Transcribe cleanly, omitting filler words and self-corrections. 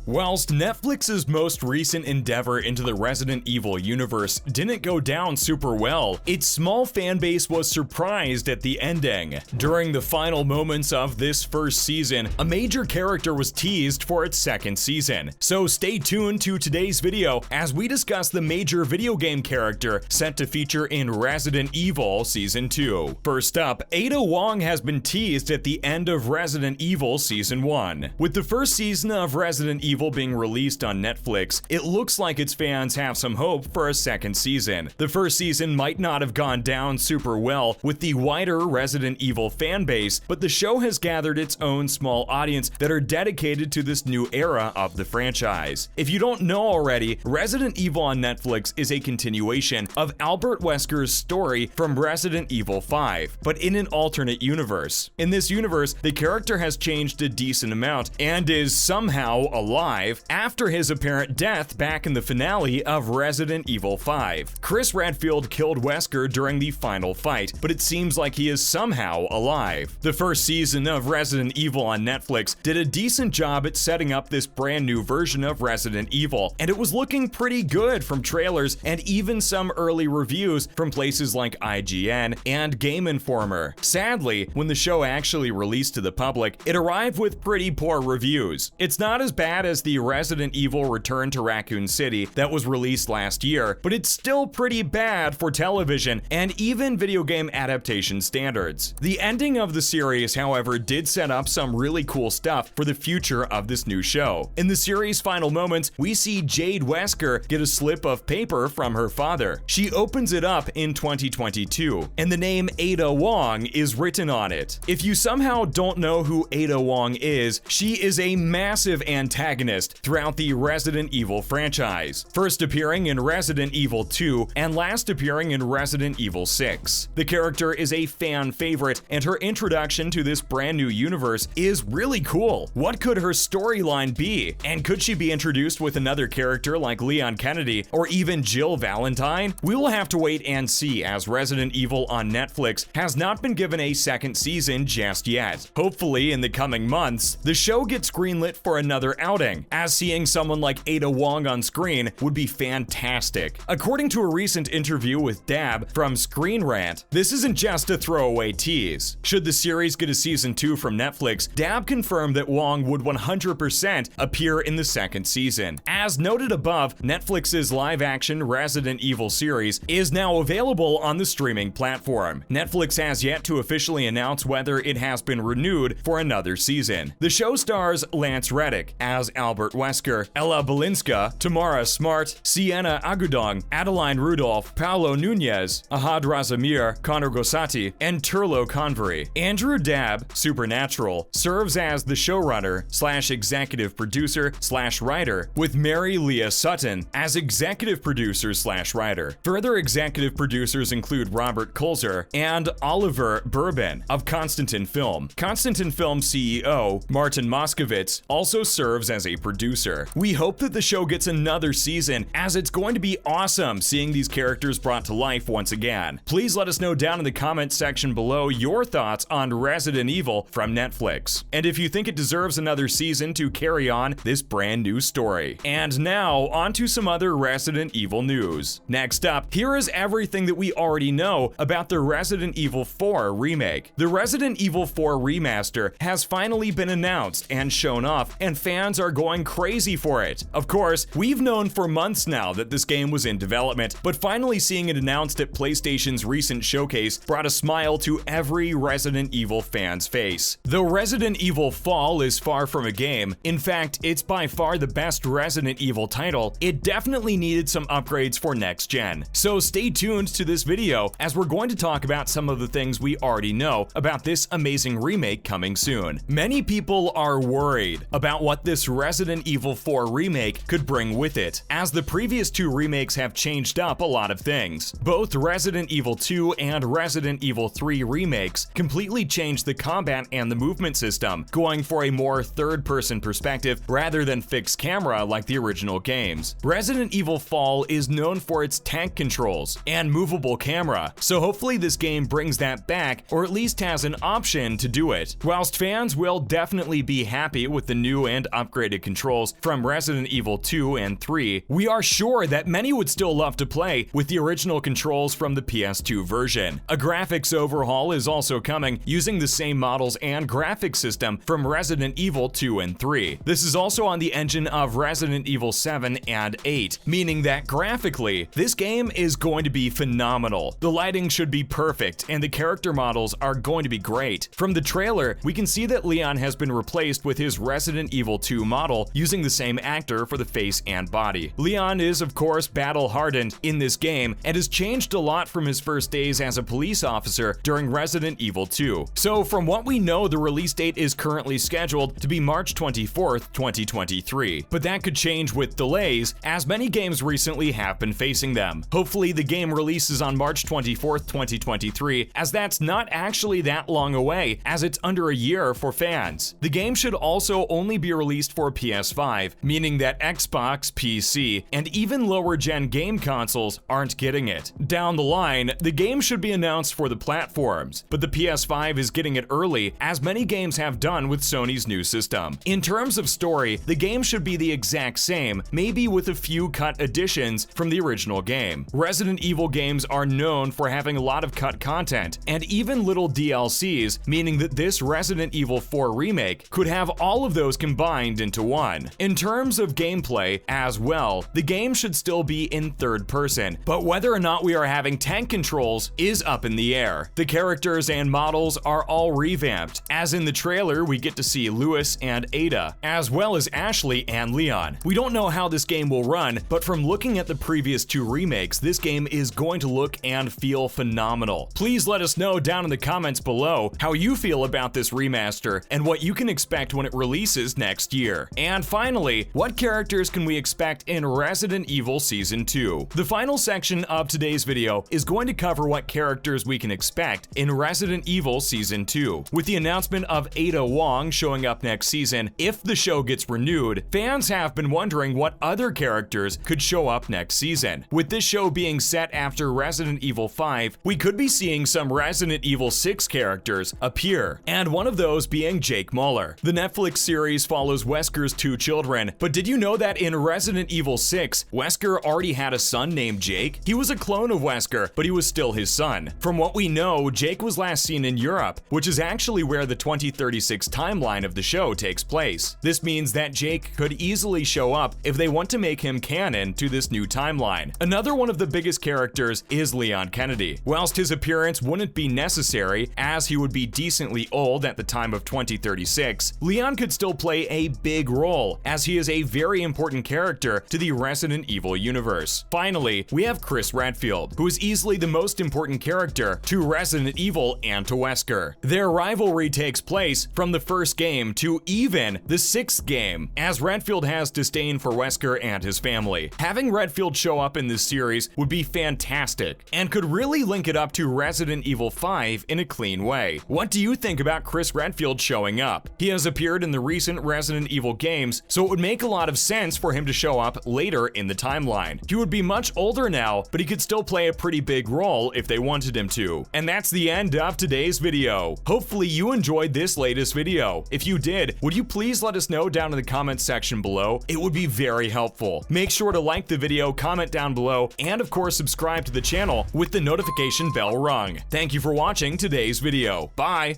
Whilst Netflix's most recent endeavor into the Resident Evil universe didn't go down super well, its small fanbase was surprised at the ending. During the final moments of this first season, a major character was teased for its second season. So stay tuned to today's video as we discuss the major video game character set to feature in Resident Evil Season 2. First up, Ada Wong has been teased at the end of Resident Evil Season 1. With the first season of Resident Evil being released on Netflix, it looks like its fans have some hope for a second season. The first season might not have gone down super well with the wider Resident Evil fanbase, but the show has gathered its own small audience that are dedicated to this new era of the franchise. If you don't know already, Resident Evil on Netflix is a continuation of Albert Wesker's story from Resident Evil 5, but in an alternate universe. In this universe, the character has changed a decent amount and is somehow alive after his apparent death back in the finale of Resident Evil 5. Chris Redfield killed Wesker during the final fight, but it seems like he is somehow alive. The first season of Resident Evil on Netflix did a decent job at setting up this brand new version of Resident Evil, and it was looking pretty good from trailers and even some early reviews from places like IGN and Game Informer. Sadly, when the show actually released to the public, it arrived with pretty poor reviews. It's not as bad as the Resident Evil Return to Raccoon City that was released last year, but it's still pretty bad for television and even video game adaptation standards. The ending of the series, however, did set up some really cool stuff for the future of this new show. In the series' final moments, we see Jade Wesker get a slip of paper from her father. She opens it up in 2022, and the name Ada Wong is written on it. If you somehow don't know who Ada Wong is, she is a massive antagonist throughout the Resident Evil franchise, first appearing in Resident Evil 2 and last appearing in Resident Evil 6. The character is a fan favorite, and her introduction to this brand new universe is really cool. What could her storyline be? And could she be introduced with another character like Leon Kennedy or even Jill Valentine? We will have to wait and see, as Resident Evil on Netflix has not been given a second season just yet. Hopefully in the coming months, the show gets greenlit for another outing, as seeing someone like Ada Wong on screen would be fantastic. According to a recent interview with Dabb from Screen Rant, this isn't just a throwaway tease. Should the series get a season 2 from Netflix, Dabb confirmed that Wong would 100% appear in the second season. As noted above, Netflix's live-action Resident Evil series is now available on the streaming platform. Netflix has yet to officially announce whether it has been renewed for another season. The show stars Lance Reddick as Albert Wesker, Ella Balinska, Tamara Smart, Sienna Agudong, Adeline Rudolph, Paolo Nunez, Ahad Razamir, Connor Gossati, and Turlo Convery. Andrew Dabb, Supernatural, serves as the showrunner / executive producer / writer, with Mary Leah Sutton as executive producer / writer. Further executive producers include Robert Kulzer and Oliver Bourbon of Constantin Film. Constantin Film CEO Martin Moskovitz also serves as a producer. We hope that the show gets another season, as it's going to be awesome seeing these characters brought to life once again. Please let us know down in the comments section below your thoughts on Resident Evil from Netflix, and if you think it deserves another season to carry on this brand new story. And now, on to some other Resident Evil news. Next up, here is everything that we already know about the Resident Evil 4 remake. The Resident Evil 4 remaster has finally been announced and shown off, and fans are going crazy for it. Of course, we've known for months now that this game was in development, but finally seeing it announced at PlayStation's recent showcase brought a smile to every Resident Evil fan's face. Though Resident Evil Fall is far from a game, in fact, it's by far the best Resident Evil title, it definitely needed some upgrades for next gen. So stay tuned to this video, as we're going to talk about some of the things we already know about this amazing remake coming soon. Many people are worried about what this Resident Evil 4 remake could bring with it, as the previous two remakes have changed up a lot of things. Both Resident Evil 2 and Resident Evil 3 remakes completely changed the combat and the movement system, going for a more third-person perspective rather than fixed camera like the original games. Resident Evil Fall is known for its tank controls and movable camera, so hopefully this game brings that back, or at least has an option to do it. Whilst fans will definitely be happy with the new and upgraded updated controls from Resident Evil 2 and 3, we are sure that many would still love to play with the original controls from the PS2 version. A graphics overhaul is also coming using the same models and graphics system from Resident Evil 2 and 3. This is also on the engine of Resident Evil 7 and 8, meaning that graphically, this game is going to be phenomenal. The lighting should be perfect, and the character models are going to be great. From the trailer, we can see that Leon has been replaced with his Resident Evil 2 model using the same actor for the face and body. Leon is, of course, battle-hardened in this game and has changed a lot from his first days as a police officer during Resident Evil 2. So from what we know, the release date is currently scheduled to be March 24th, 2023. But that could change with delays, as many games recently have been facing them. Hopefully the game releases on March 24th, 2023, as that's not actually that long away, as it's under a year for fans. The game should also only be released for PS5, meaning that Xbox, PC, and even lower-gen game consoles aren't getting it. Down the line, the game should be announced for the platforms, but the PS5 is getting it early, as many games have done with Sony's new system. In terms of story, the game should be the exact same, maybe with a few cut additions from the original game. Resident Evil games are known for having a lot of cut content, and even little DLCs, meaning that this Resident Evil 4 remake could have all of those combined into one. In terms of gameplay as well, the game should still be in third person, but whether or not we are having tank controls is up in the air. The characters and models are all revamped, as in the trailer we get to see Louis and Ada, as well as Ashley and Leon. We don't know how this game will run, but from looking at the previous two remakes, this game is going to look and feel phenomenal. Please let us know down in the comments below how you feel about this remaster and what you can expect when it releases next year. And finally, what characters can we expect in Resident Evil Season 2? The final section of today's video is going to cover what characters we can expect in Resident Evil Season 2. With the announcement of Ada Wong showing up next season, if the show gets renewed, fans have been wondering what other characters could show up next season. With this show being set after Resident Evil 5, we could be seeing some Resident Evil 6 characters appear, and one of those being Jake Muller. The Netflix series follows Wesker's two children, but did you know that in Resident Evil 6, Wesker already had a son named Jake? He was a clone of Wesker, but he was still his son. From what we know, Jake was last seen in Europe, which is actually where the 2036 timeline of the show takes place. This means that Jake could easily show up if they want to make him canon to this new timeline. Another one of the biggest characters is Leon Kennedy. Whilst his appearance wouldn't be necessary, as he would be decently old at the time of 2036, Leon could still play a big role, as he is a very important character to the Resident Evil universe. Finally, we have Chris Redfield, who is easily the most important character to Resident Evil and to Wesker. Their rivalry takes place from the first game to even the sixth game, as Redfield has disdain for Wesker and his family. Having Redfield show up in this series would be fantastic, and could really link it up to Resident Evil 5 in a clean way. What do you think about Chris Redfield showing up? He has appeared in the recent Resident Evil games, so it would make a lot of sense for him to show up later in the timeline. He would be much older now, but he could still play a pretty big role if they wanted him to. And that's the end of today's video. Hopefully you enjoyed this latest video. If you did, would you please let us know down in the comments section below? It would be very helpful. Make sure to like the video, comment down below, and of course subscribe to the channel with the notification bell rung. Thank you for watching today's video. Bye!